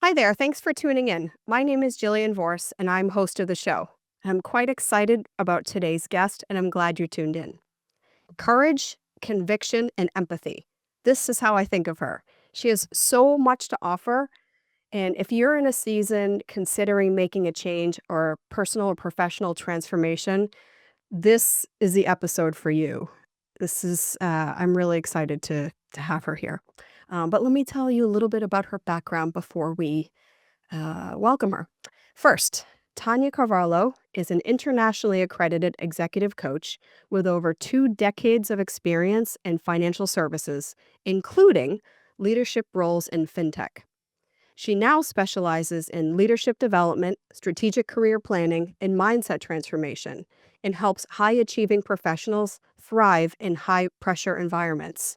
Hi there. Thanks for tuning in. My name is Jillian Vorse, and I'm host of the show. I'm quite excited about today's guest, and I'm glad you tuned in. Courage, conviction, and empathy. This is how I think of her. She has so much to offer. And if you're in a season considering making a change or personal or professional transformation, this is the episode for you. I'm really excited to have her here. But let me tell you a little bit about her background before we welcome her. First, Tania Carvalho is an internationally accredited executive coach with over 2 decades of experience in financial services, including leadership roles in fintech. She now specializes in leadership development, strategic career planning, and mindset transformation, and helps high achieving professionals thrive in high pressure environments.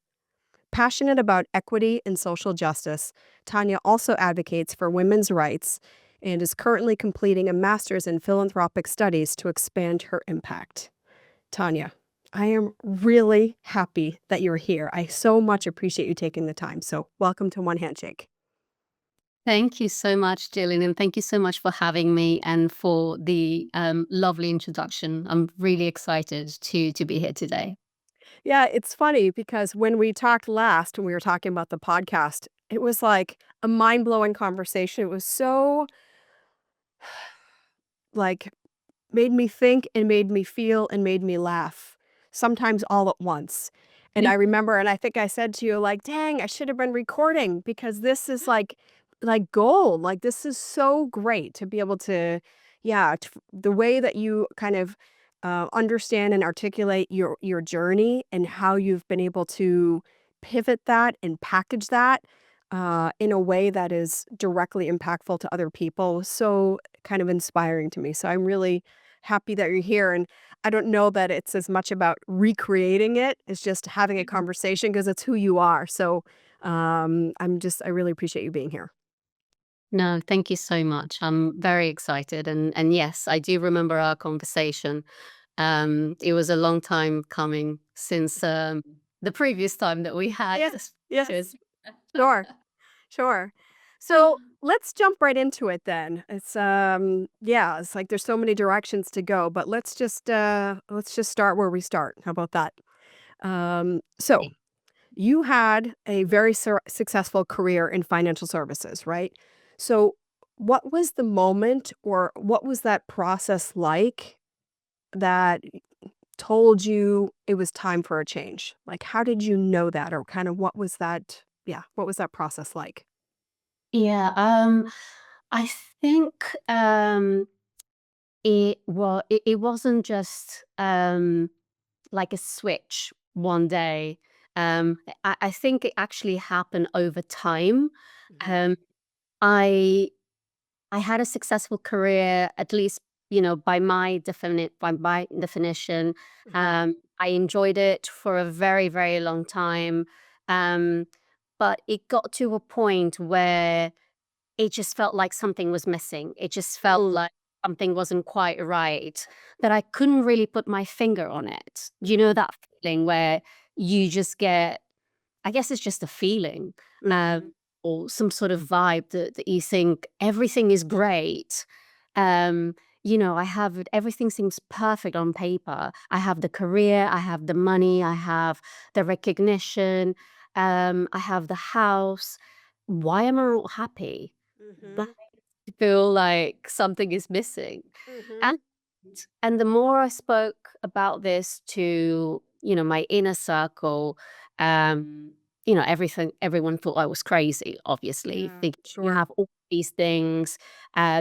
Passionate about equity and social justice, Tanya also advocates for women's rights and is currently completing a master's in philanthropic studies to expand her impact. Tanya, I am really happy that you're here. I so much appreciate you taking the time. So, welcome to One Handshake. Thank you so much, Jillian, and thank you so much for having me and for the lovely introduction. I'm really excited to be here today. Yeah, it's funny because when we talked last, when we were talking about the podcast, it was like a mind blowing conversation. It was so like made me think and made me feel and made me laugh, sometimes all at once. And I remember, and I think I said to you, like, dang, I should have been recording because this is like gold. Like this is so great to be able to, yeah, the way that you kind of understand and articulate your journey and how you've been able to pivot that and package that in a way that is directly impactful to other people. So kind of inspiring to me. So I'm really happy that you're here. And I don't know that it's as much about recreating it as just having a conversation because it's who you are. So I really appreciate you being here. No, thank you so much. I'm very excited, and yes, I do remember our conversation. It was a long time coming since the previous time that we had Yes, this. yes, sure. Sure. So let's jump right into it then. Yeah, it's like there's so many directions to go, but let's just start where we start. How about that? So you had a very successful career in financial services, right? So what was the moment or what was that process like that told you it was time for a change? Like how did you know that or kind of what was that? Yeah, what was that process like? Yeah, I think it wasn't just like a switch one day. I think it actually happened over time. Mhm. Um, I I had a successful career, at least by my definition. Mhm. I enjoyed it for a very very long time, um, but it got to a point where it just felt like something was missing. It just felt Mm, like something wasn't quite right, that I couldn't really put my finger on it. You know that feeling where you just get, I guess it's just a feeling, mhm, or some sort of vibe that you think everything is great. Um, I have everything seems perfect on paper. I have the career, I have the money, I have the recognition, I have the house. Why am I not happy? mhm, Feel like something is missing. mhm, And and the more I spoke about this to, my inner circle, everyone thought I was crazy, obviously. yeah, Thinking you sure, have all these things,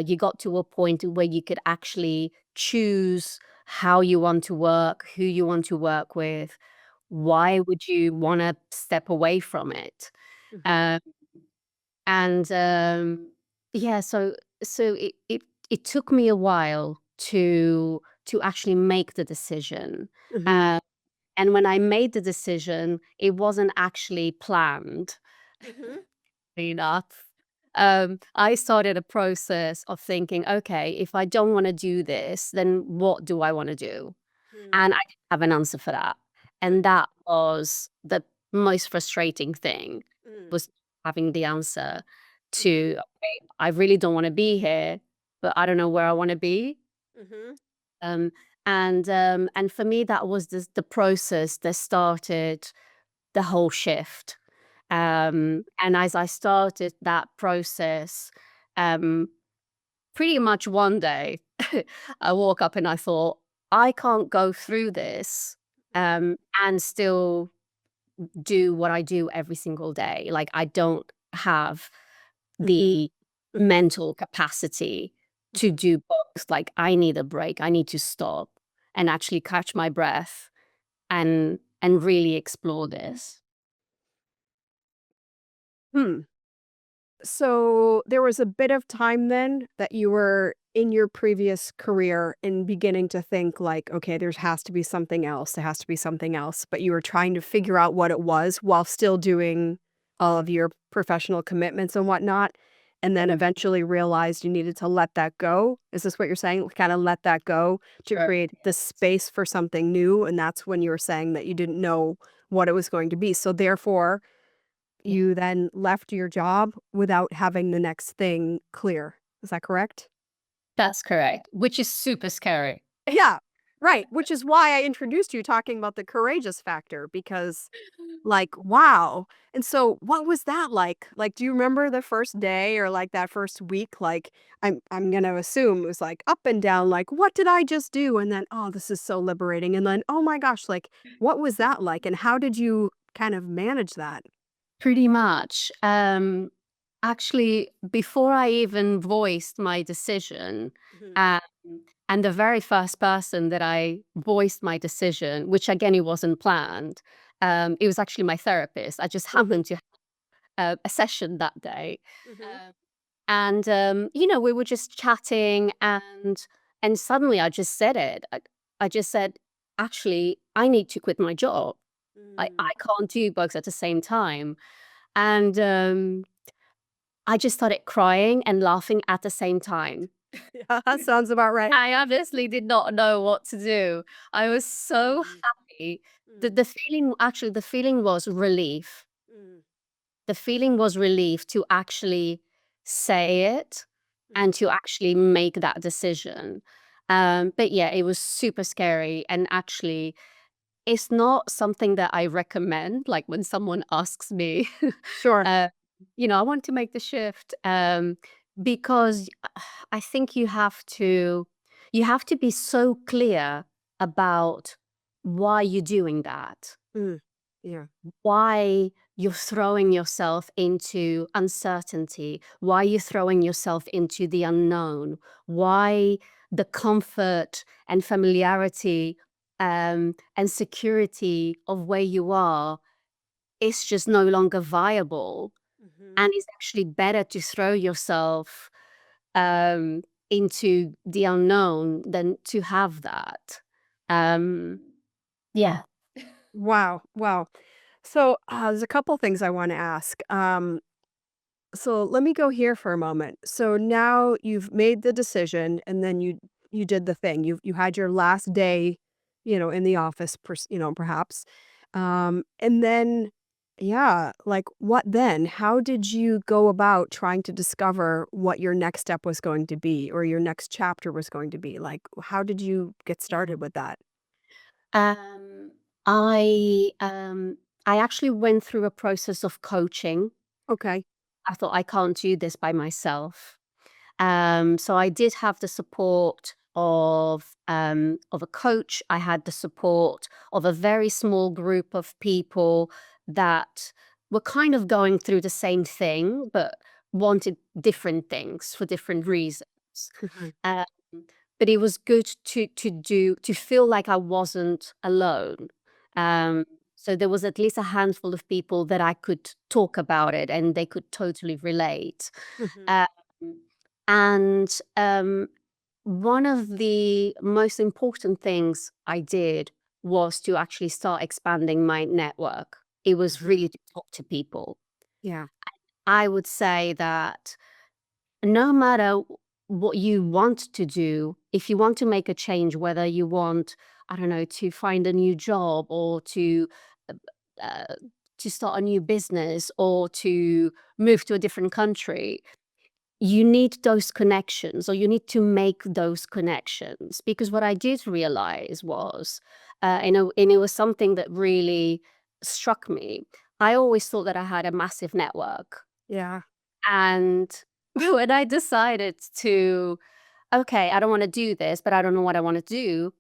you got to a point where you could actually choose how you want to work, who you want to work with. Why would you want to step away from it? mhm, Um, and yeah, so it took me a while to actually make the decision. mhm, Uh, and when I made the decision, it wasn't actually planned mhm, enough. I started a process of thinking, okay, if I don't want to do this, then what do I want to do? mm, And I didn't have an answer for that. And that was the most frustrating thing, mm, was having the answer. to, okay, I really don't want to be here, but I don't know where I want to be. Mhm. Um, and for me, that was the process that started the whole shift. And as I started that process, um, pretty much one day, I woke up and I thought, I can't go through this and still do what I do every single day. Like, I don't have the mental capacity to do both. Like, I need a break. I need to stop and actually catch my breath and really explore this. Hmm. So there was a bit of time then that you were in your previous career and beginning to think like, okay, there has to be something else. There has to be something else. But you were trying to figure out what it was while still doing all of your professional commitments and whatnot. And then eventually realized you needed to let that go. Is this what you're saying? Kind of let that go to Sure. create the space for something new. And that's when you were saying that you didn't know what it was going to be. So therefore, Yeah. you then left your job without having the next thing clear. Is that correct? That's correct, which is super scary. Yeah, right, which is why I introduced you talking about the courageous factor because, like, wow. And so what was that like? Like, do you remember the first day or, like, that first week? Like, I'm gonna assume it was, like, up and down, like, "What did I just do?" And then, "Oh, this is so liberating." And then, "Oh my gosh," like, what was that like, and how did you kind of manage that? Pretty much. Actually, before I even voiced my decision, Mhm, um, and the very first person that I voiced my decision, which again, it wasn't planned, it was actually my therapist. I just mhm, happened to have a session that day. mhm. Um, and we were just chatting, and suddenly I just said it. I just said, actually, I need to quit my job. I Mm. can't do both at the same time. And, I just started crying and laughing at the same time. Yeah, that sounds about right. I honestly did not know what to do. I was so Mm, happy. The mm, the feeling actually, the feeling was relief. mm, The feeling was relief to actually say it and mhm. to actually make that decision. But yeah, it was super scary, and actually, it's not something that I recommend, like, when someone asks me, Sure. uh, "I want to make the shift," because I think you have to be so clear about why you're doing that, Mm. Yeah. why you're throwing yourself into uncertainty, why you're throwing yourself into the unknown, why the comfort and familiarity and security of where you are is just no longer viable. Mhm. And it's actually better to throw yourself um, into the unknown than to have that. Um, yeah. Wow, wow. So, there's a couple things I wanna ask. So let me go here for a moment. So now you've made the decision and then you did the thing. You had your last day, in the office, perhaps. And then yeah, like what then? How did you go about trying to discover what your next step was going to be or your next chapter was going to be? Like how did you get started with that? Um, I actually went through a process of coaching. Okay. I thought, I can't do this by myself. So I did have the support of a coach. I had the support of a very small group of people that were kind of going through the same thing, but wanted different things for different reasons. Mhm. Um, but it was good to feel like I wasn't alone. Um, so there was at least a handful of people that I could talk about it, and they could totally relate. Mhm. Um, and one of the most important things I did was to actually start expanding my network. It was Mhm. really to talk to people. Yeah. I would say that no matter what you want to do, if you want to make a change, whether you want, I don't know, to find a new job or to uh, to start a new business or to move to a different country, you need those connections, or you need to make those connections. Because what I did realize was, and it was something that really struck me. I always thought that I had a massive network. Yeah. And when I decided to, okay, I don't want to do this, but I don't know what I want to do,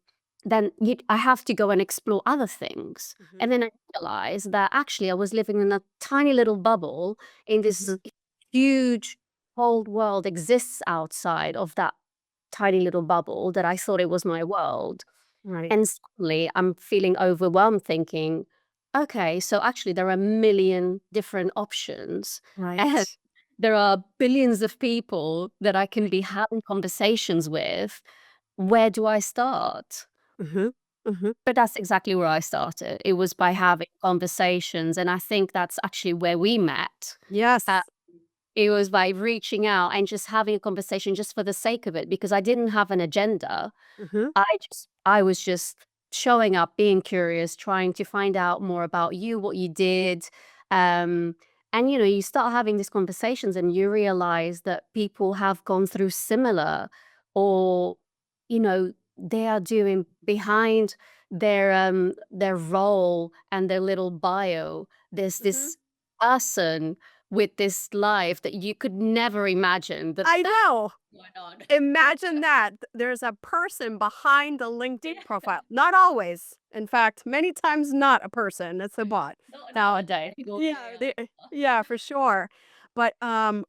then I have to go and explore other things. Mhm. And then I realized that actually I was living in a tiny little bubble in this Mhm. huge whole world exists outside of that tiny little bubble that I thought it was my world. Right. And suddenly I'm feeling overwhelmed thinking, okay, so actually there are a million different options. And Right. there are billions of people that I can be having conversations with. Where do I start? Mhm. Mhm. But that's exactly where I started. It was by having conversations. And I think that's actually where we met. Uh, Yes. it was by reaching out and just having a conversation just for the sake of it, because I didn't have an agenda. Mhm. I was just showing up, being curious, trying to find out more about you, what you did. Um, and you start having these conversations and you realize that people have gone through similar, or they are doing behind their role and their little bio. There's Mhm. this person with this life that you could never imagine that I know. going on. Imagine that. There's a person behind the LinkedIn profile. Not always. In fact, many times not a person. It's a bot. Not Now, nowadays. People be yeah, yeah, for sure. But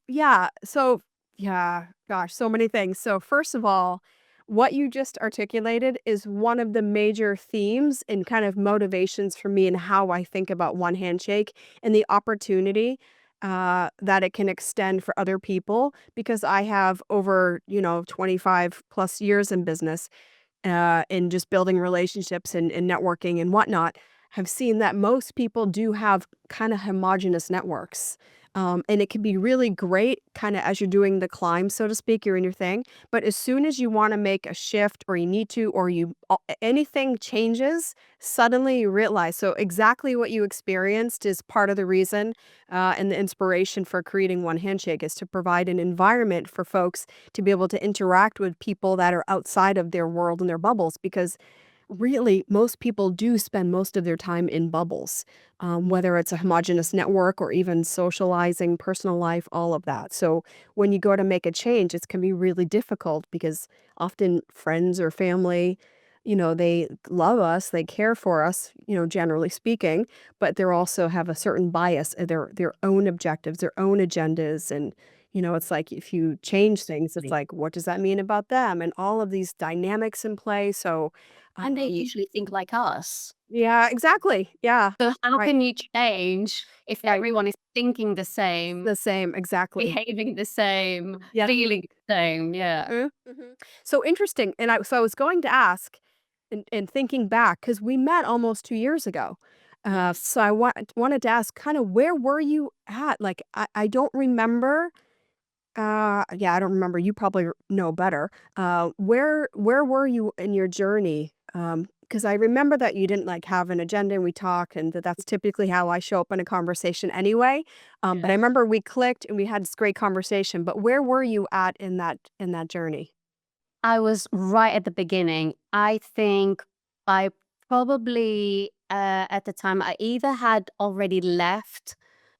yeah, so yeah, gosh, so many things. So first of all, what you just articulated is one of the major themes and kind of motivations for me and how I think about One Handshake and the opportunity that it can extend for other people because I have over, 25 plus years in business in just building relationships and networking and whatnot, have seen that most people do have kind of homogenous networks. And it can be really great kind of as you're doing the climb, so to speak, you're in your thing. But as soon as you want to make a shift or you need to, or anything changes, suddenly you realize. So exactly what you experienced is part of the reason and the inspiration for creating One Handshake is to provide an environment for folks to be able to interact with people that are outside of their world and their bubbles because really most people do spend most of their time in bubbles, whether it's a homogenous network or even socializing, personal life, all of that. So when you go to make a change, it can be really difficult because often friends or family, they love us, they care for us, generally speaking, but they also have a certain bias, their own objectives, their own agendas, and it's like if you change things, it's like, what does that mean about them? And all of these dynamics in play. So, And they y usually think like us. yeah, exactly. Yeah, So how right. can you change if Right. everyone is thinking the same, The same, exactly. behaving the same, Yeah. feeling the same? Yeah. Mhm. So interesting. And I was going to ask and thinking back because we met almost 2 years ago. Yes. So I wanted to ask kind of where were you at? Like I don't remember. Yeah, I don't remember. You probably know better. Where were you in your journey? Because I remember that you didn't like have an agenda and we talked, and that's typically how I show up in a conversation anyway. But I Yes. remember we clicked and we had this great conversation. But where were you at in that journey? I was right at the beginning. I think I probably, at the time, I either had already left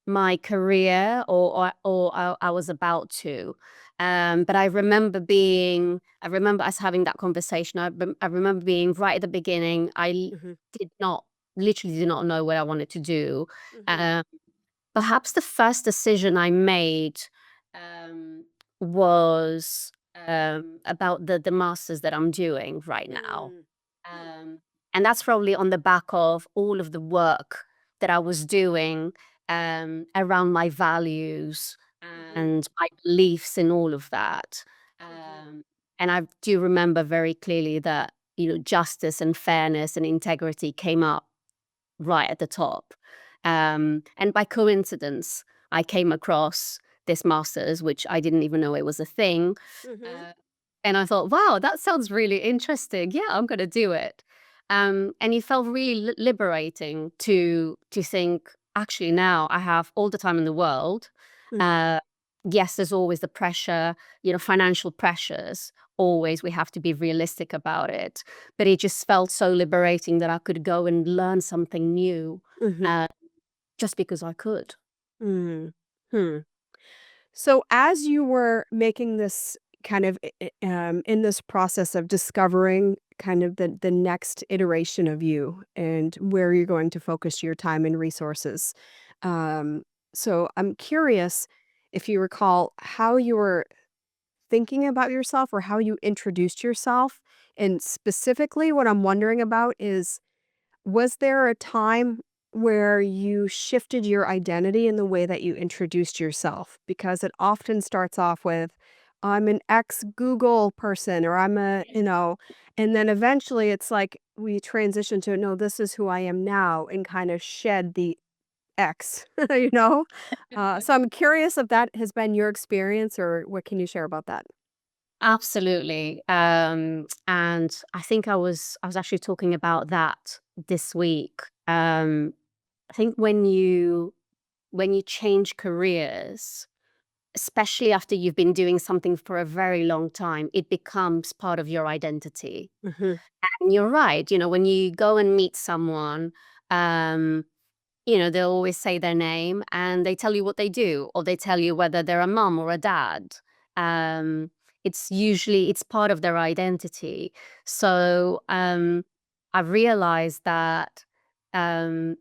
my career, or I was about to. But I remember us having that conversation. I remember being right at the beginning. Hmm. Did not, literally did not know what I wanted to do. Hmm. Um, Perhaps the first decision I made, um, was, about the masters that I'm doing right now. Mm. Hmm. Um, and that's probably on the back of all of the work that I was doing, around my values Hmm. and my beliefs in all of that. Hmm. Um, and I do remember very clearly that, justice and fairness and integrity came up right at the top. And by coincidence, I came across this master's, which I didn't even know it was a thing. Hmm. Uh, and I thought, wow, that sounds really interesting. Yeah, I'm going to do it. And it felt really liberating to think. actually now I have all the time in the world. Uh, yes, there's always the pressure, financial pressures. Always, we have to be realistic about it. But it just felt so liberating that I could go and learn something new, Mhm. uh, just because I could. Mm. Hmm. So as you were making this kind of in this process of discovering kind of the next iteration of you and where you're going to focus your time and resources. Um, so I'm curious if you recall how you were thinking about yourself or how you introduced yourself. And specifically, what I'm wondering about is, was there a time where you shifted your identity in the way that you introduced yourself? Because it often starts off with, I'm an ex Google person, or I'm and then eventually it's like we transition to, no, this is who I am now, and kind of shed the X, you know? So I'm curious if that has been your experience, or what can you share about that? Absolutely. And I think I was actually talking about that this week. I think when you change careers, especially after you've been doing something for a very long time, it becomes part of your identity. Hmm. And you're right, when you go and meet someone, um, they'll always say their name and they tell you what they do, or they tell you whether they're a mom or a dad. Um, it's part of their identity. So I've realized that um,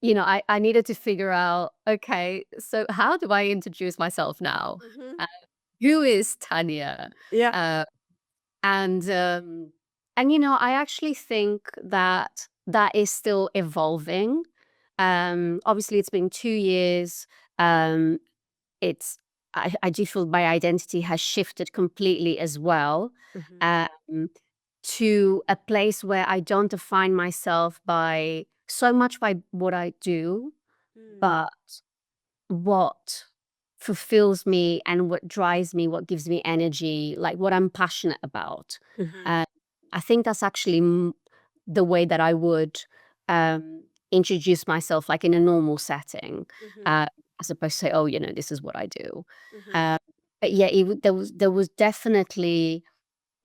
I needed to figure out, okay, so how do I introduce myself now? Hmm. Uh, who is Tanya? Yeah. Uh, and I actually think that that is still evolving. Obviously, it's been 2 years. Um, it's I do feel my identity has shifted completely as well, Hmm. um, to a place where I don't define myself by so much by what I do, but what fulfills me and what drives me, what gives me energy, like what I'm passionate about. Hmm. Uh, I think that's actually the way that I would introduce myself, like in a normal setting, Hmm. uh, as opposed to say, "Oh, this is what I do." Hmm. Uh, but yeah, there was definitely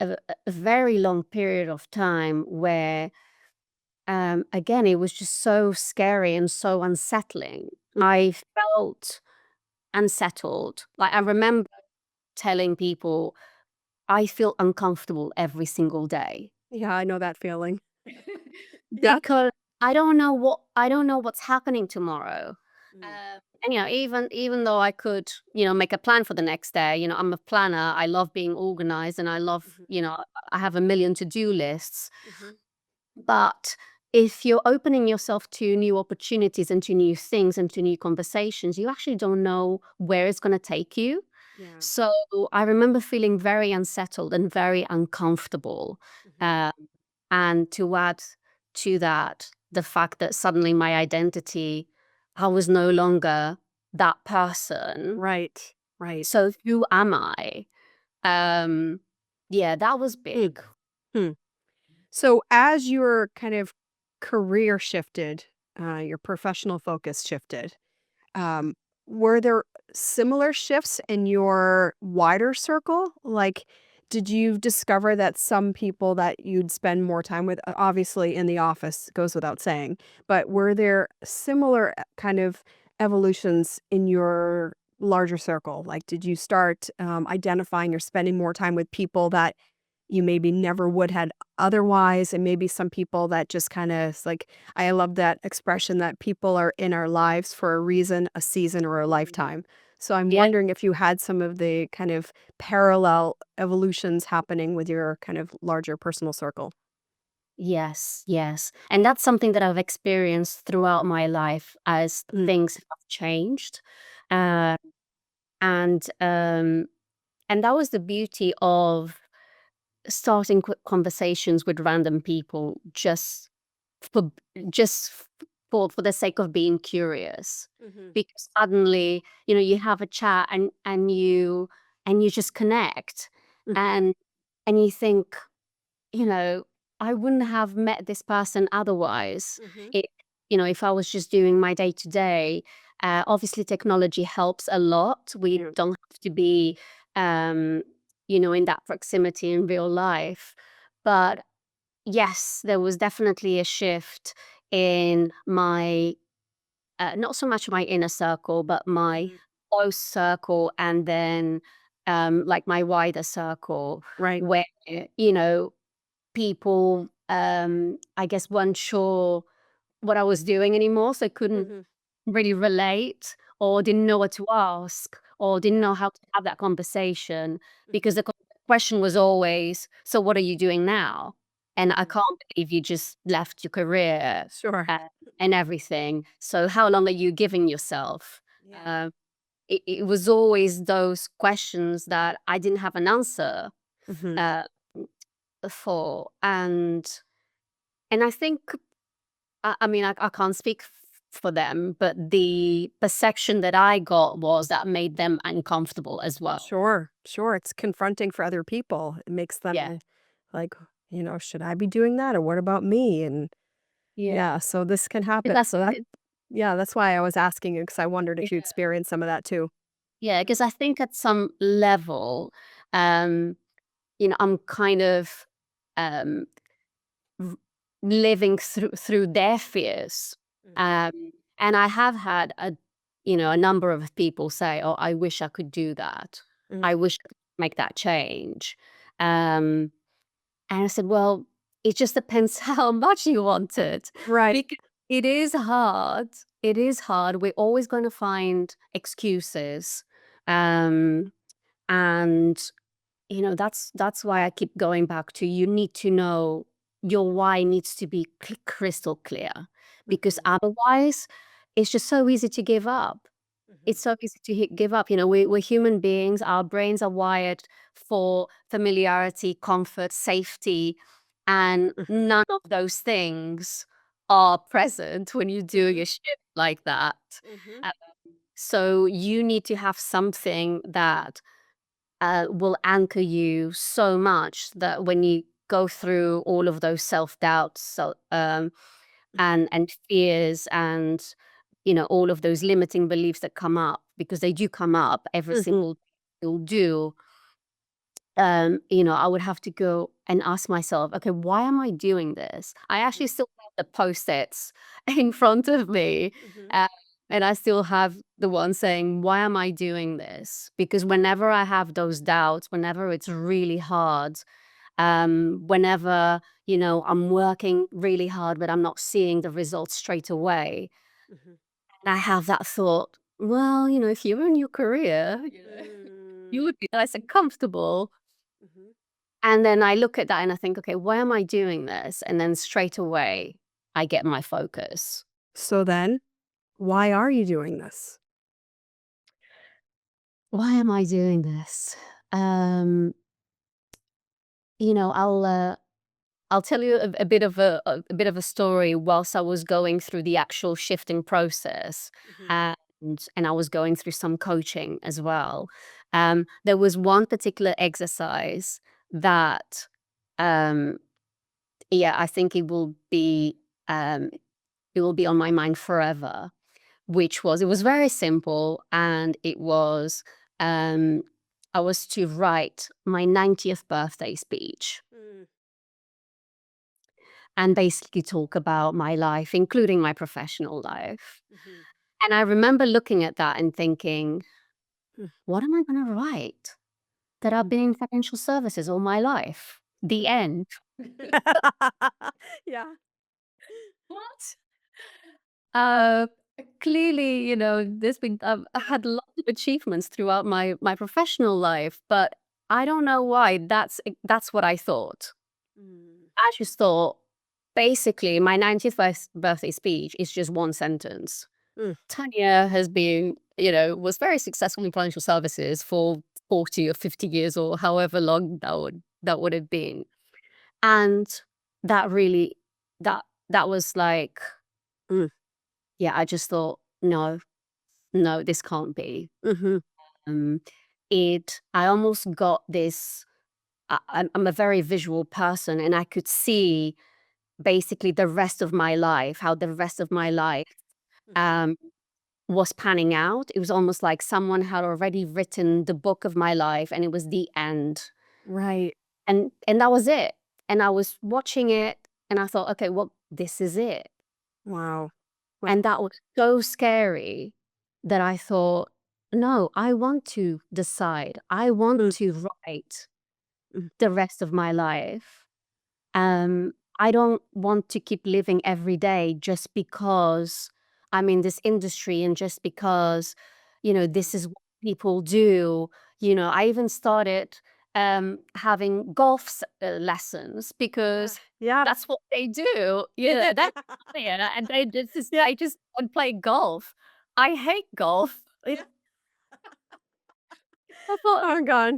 a very long period of time where, again, it was just so scary and so unsettling. I felt unsettled. Like, I remember telling people, "I feel uncomfortable every single day." Yeah, I know that feeling. Yeah. Because I don't know what's happening tomorrow. Mm. And, even though I could, make a plan for the next day, I'm a planner, I love being organized, and I love, Mhm. I have a million to-do lists. Mhm. But if you're opening yourself to new opportunities and to new things and to new conversations, you actually don't know where it's going to take you. Yeah. So I remember feeling very unsettled and very uncomfortable. Mhm. Uh, and to add to that, the fact that suddenly my identity, I was no longer that person. Right. Right. So who am I? Um, yeah, that was Hmm. big. Hmm. So as your kind of career shifted, your professional focus shifted, Um, were there similar shifts in your wider circle? Like, did you discover that some people that you'd spend more time with, obviously in the office goes without saying, but were there similar kind of evolutions in your larger circle? Like, did you start identifying or spending more time with people that you maybe never would had otherwise, and maybe some people that just kinda like, I love that expression that people are in our lives for a reason, a season, or a lifetime. So I'm Yeah. wondering if you had some of the kind of parallel evolutions happening with your kind of larger personal circle. Yes, yes. And that's something that I've experienced throughout my life as Mm. things have changed. Uh, and um, and that was the beauty of starting conversations with random people for just for the sake of being curious. Mhm. Because suddenly, you have a chat and you just connect, Mhm. and you think, you know, I wouldn't have met this person otherwise. Mhm. It if I was just doing my day to day, obviously technology helps a lot. We don't have to be, um, in that proximity in real life. But yes, there was definitely a shift in my, not so much my inner circle, but my close circle, and then like my wider circle, Right. where, you know, people, I guess, weren't sure what I was doing anymore, so couldn't Mhm. really relate, or didn't know what to ask, or didn't Yeah. know how to have that conversation, because Mhm. the question was always, "So what are you doing now?" And I Mhm. can't believe you just left your career, Sure. and everything. So how long are you giving yourself? Yeah. Uh, it was always those questions that I didn't have an answer Mhm. uh, for, and I think, I mean, I can't speak for them, but the perception that I got was that made them uncomfortable as well. Sure. Sure. It's confronting for other people. It makes Yeah. them like, should I be doing that or what about me? And Yeah. yeah, so this can happen. Because So yeah, that's why I was asking you because I wondered if you yeah, experienced some of that too. yeah, 'cause I think at some level, um, I'm kind of, um, r living through their fears, Mm. um, and I have had a number of people say, "Oh, I wish I could do that. Mm. I wish I could make that change." Um And I said, "Well, it just depends how much you want it." Right. Because it is hard. It is hard. We're always going to find excuses. Um, and that's why I keep going back to, you need to know your why needs to be crystal clear, because Mhm. otherwise it's just so easy to give up. Mhm. It's so easy to give up. We're human beings. Our brains are wired for familiarity, comfort, safety, and Mhm. none of those things are present when you're doing Mhm. a shift like that. Mhm. Uh, so you need to have something that will anchor you so much that when you go through all of those self doubts, Mhm. and fears, and all of those limiting beliefs that come up, because they do come up every Mhm. single you'll do, I would have to go and ask myself, okay, why am I doing this? I actually Mhm. still have the post-its in front of me, Mhm. uh, and I still have the one saying, why am I doing this? Because whenever I have those doubts, whenever it's really hard, whenever I'm working really hard but I'm not seeing the results straight away, Mhm. and I have that thought, well, if you were in your career, you Mm. would be nice and comfortable. Mhm. And then I look at that and I think, okay, why am I doing this? And then straight away, I get my focus. So then, why are you doing this? Why am I doing this? Um, you know, I'll uh, I'll tell you a bit of a bit of a story. Whilst I was going through the actual shifting process, Mhm. and I was going through some coaching as well. There was one particular exercise that, um, yeah, I think um, it will be on my mind forever. It was very simple, and it was, um, I was to write my 90th birthday speech, Mm. and basically talk about my life, including my professional life. Mhm. And I remember looking at that and thinking, Mm. what am I going to write? That I've Mhm. been in financial services all my life. The end. Yeah. What? Uh, Clearly, there's been, I Yeah. had lots of achievements throughout my professional life, but I don't know why that's what I thought. Mm. I just thought, basically, my 90th birthday speech is just one sentence. Mm. Tanya was very successful in financial services for 40 or 50 years, or however long that would have been. And that really, that was like, Mm. yeah, I just thought, no, no, this can't be. Mhm. Um, I almost got this. I'm a very visual person, and I could see basically the rest of my life, how the rest of my life um, was panning out. It was almost like someone had already written the book of my life and it was the end. Right. And that was it. And I was watching it and I thought, okay, well, this is it. Wow. Wow. And that was so scary that I thought, no, I want to decide. I want Mm, to write mm, the rest of my life. I don't want to keep living every day just because I'm in this industry and just because, this is what people do. I even started having lessons yeah. because Yeah. that's what they do. That's yeah, and Yeah. I just want to play golf. I hate golf. Yeah. I thought Oh God.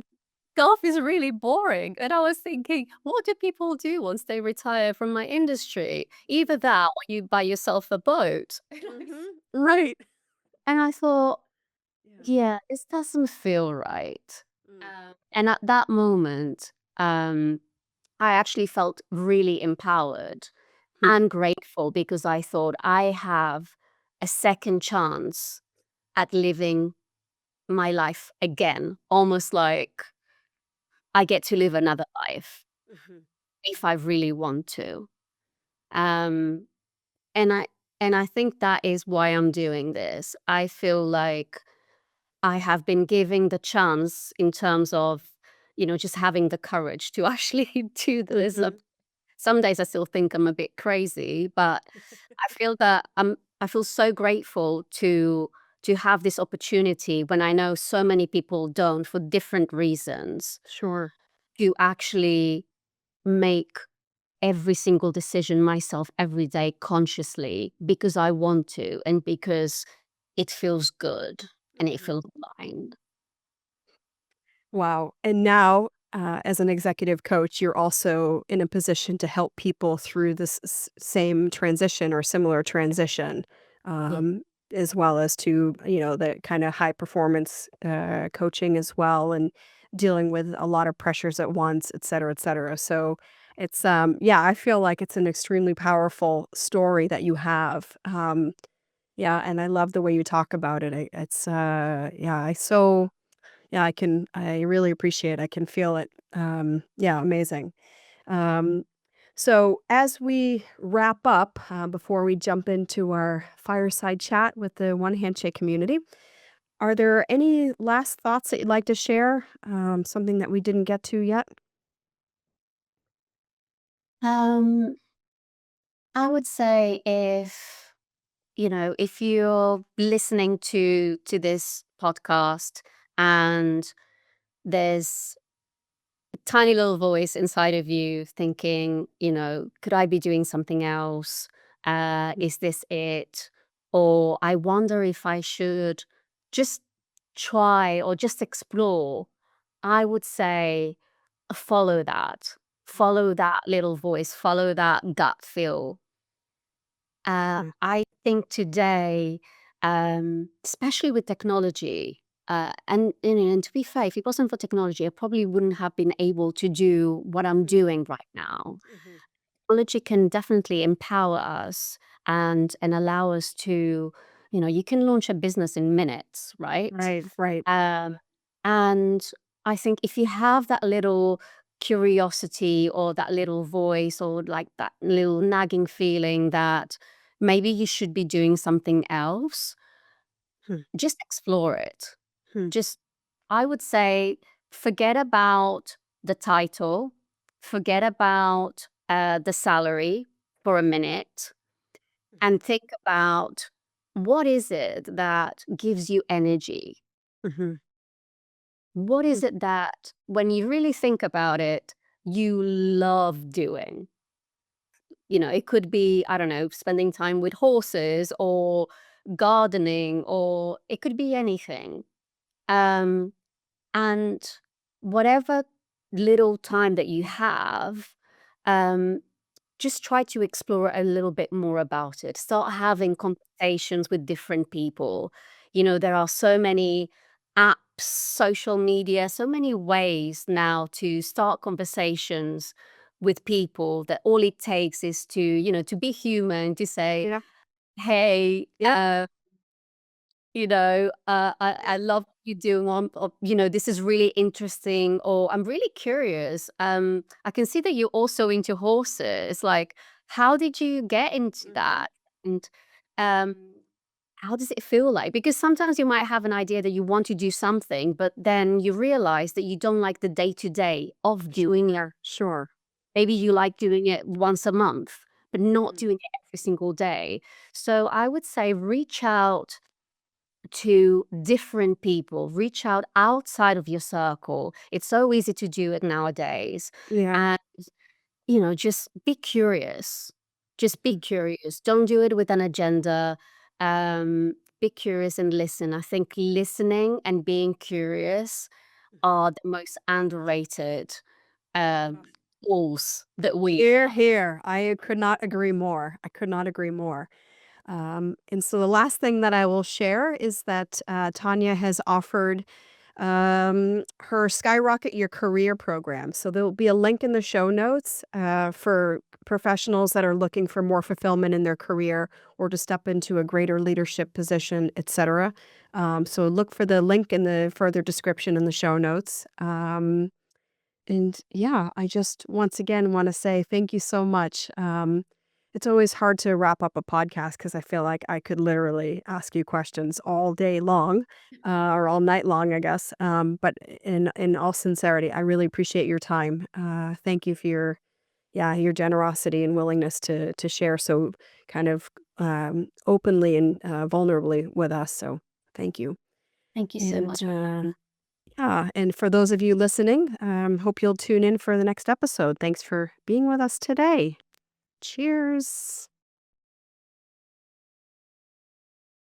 golf is really boring. And I was thinking, what do people do once they retire from my industry? Either that or you buy yourself a boat. Right. And I thought, Yeah. yeah, this doesn't feel right. Mm. And at that moment, I actually felt really empowered Hmm. and grateful because I thought I have a second chance at living my life again, almost like I get to live another life Mhm. if I really want to. Um, and I think that is why I'm doing this. I feel like I have been given the chance in terms of, just having the courage to actually do this. Mhm. Some days I still think I'm a bit crazy, but I feel so grateful to have this opportunity when I know so many people don't for different reasons Sure. to actually make every single decision myself every day consciously because I want to and because it feels good and it Mhm. feels aligned. Wow. And now, as an executive coach, you're also in a position to help people through this same transition or similar transition, Yeah. um, as well as to, the kind of high performance coaching as well, and dealing with a lot of pressures at once, et cetera, et cetera. So it's, yeah, I feel like it's an extremely powerful story that you have. Yeah. And I love the way you talk about it. It's, yeah, I really appreciate it. I can feel it. Yeah, amazing. Um, so as we wrap up, before we jump into our fireside chat with the One Handshake community, are there any last thoughts that you'd like to share? Something that we didn't get to yet? Um, I would say if you're listening to this podcast and there's tiny little voice inside of you thinking, could I be doing something else? Mm. Is this it? Or I wonder if I should just try or just explore. I would say follow that. Follow that little voice, follow that gut feel. Mm. I think today, especially with technology, and to be fair, if it wasn't for technology, I probably wouldn't have been able to do what I'm Mm. doing right now. Mhm. Technology can definitely empower us and allow us to, you can launch a business in minutes, right? Right, right. Um, and I think if you have that little curiosity or that little voice or like that little nagging feeling that maybe you should be doing something else, Hmm, just explore it. hmm, Just, I would say, forget about the title, forget about the salary for a minute, mhm, and think about what is it that gives you energy. mhm, What mm, is it that, when you really think about it, you love doing? It could be, I don't know, spending time with horses or gardening, or it could be anything. Um, and whatever little time that you have, um, just try to explore a little bit more about it. Start having conversations with different people. There are so many apps, social media, so many ways now to start conversations with people that all it takes is to, to be human, to say, Yeah. hey, Yeah. I love what you're doing this is really interesting, or I'm really curious. I can see that you're also into horses. Like, how did you get into Mhm. that? And um, how does it feel like? Because sometimes you might have an idea that you want to do something, but then you realize that you don't like the day to day of doing it. Sure. Sure. Maybe you like doing it once a month, but not Mhm. doing it every single day. So I would say reach out to different people, reach out outside of your circle. It's so easy to do it nowadays. Yeah. And, just be curious. Just be Mm. curious. Don't do it with an agenda. Be curious and listen. I think listening and being curious are the most underrated um, tools that we. Here, here. I could not agree more. I could not agree more. And so the last thing that I will share is that Tanya has offered her Skyrocket Your Career program. So there will be a link in the show notes for professionals that are looking for more fulfillment in their career or to step into a greater leadership position, etc. So look for the link in the further description in the show notes. And yeah, I just once again want to say thank you so much. It's always hard to wrap up a podcast because I feel like I could literally ask you questions all day long, or all night long, I guess. But in all sincerity, I really appreciate your time. Thank you for your generosity and willingness to share so kind of openly and vulnerably with us. So thank you. Thank you so And much. yeah, and for those of you listening, hope you'll tune in for the next episode. Thanks for being with us today. Cheers.